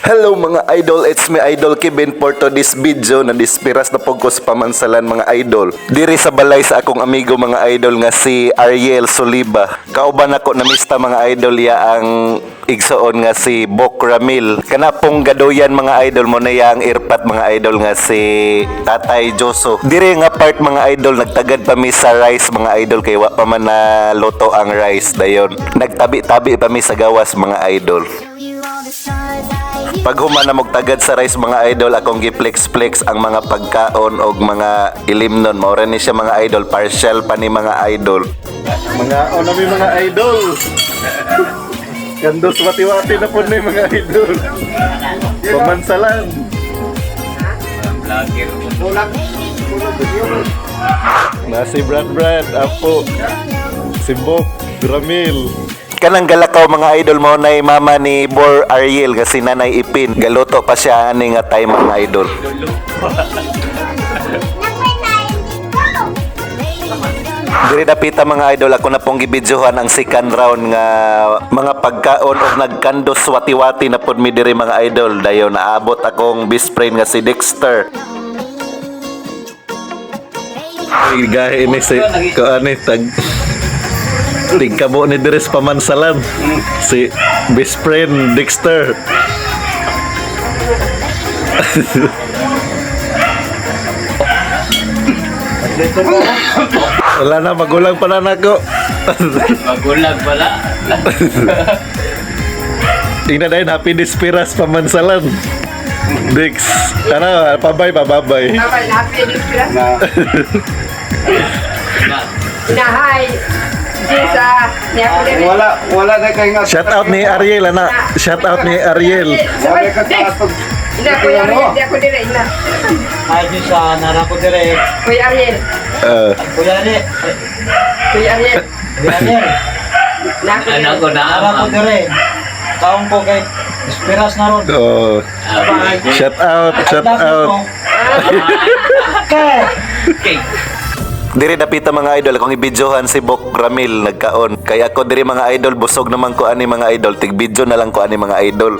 Hello mga idol, it's me Idol Kevin for today's video na dispiras na focus pamansalan mga idol. Diri sa balay sa akong amigo mga idol nga si Ariel Soliba. Kauban ako namista mga idol ya ang igsoon nga si Bok Ramil. Kanapong gadoyan mga idol mo na yang irpat mga idol nga si Tatay Joso. Diri nga part mga idol nagtagad pa mi sa rice mga idol kay wa pa man na loto ang rice dayon. Nagtabi-tabi pa mi sa gawas mga idol. Pag human na magtagad sa rice mga idol, akong giplex-flex ang mga pagkaon o mga ilimnon. Maura ni siya mga idol, partial pa ni mga idol. Mga onami mga idol. Kandos wati-wati na po ni mga idol. Pamansalan. Nasi Brad, Apo, si Bok, Ramil. Kanang galakaw mga idol mo na mama ni Bor Ariel kasi nanay Ipin. Galuto pa siya ani nga time mga idol. Diri dapita mga idol ako na pong gibidyohan ang second round nga mga pagkaon og nagkandos wati-wati na pud mi diri mga idol. Dayon naabot akong best friend nga si Dexter. Gahi ini si ko ani tag tingkamo ni Dires pamansalan si best friend Dexter. Wala na, magulang pala na ako. Magulang pala. Tingnan na yun, happy dispiras pamansalan. Dex, ano, pabay. Happy Dispiras. Inahay. Jisa. Wala na kayo nga. Shout out ni Ariel, ana. Shout out ni Ariel. Wala ka sa atog. Ina, Kuya Ariel. Di ako dire, ina. Ay, Diyos sa narapot dire. Kuya Ariel. Kuya ni. Kuya Ariel. Kuya ni. Anak ko na narapot dire. Kaong ko kay Dispiras na ron. Oh, shout out. Okay. Diri dapita mga idol akong ibidyohan si Bok Ramil nagkaon. Kaya ako diri mga idol busog naman ko ani mga idol. Tig video na lang ko ani mga idol.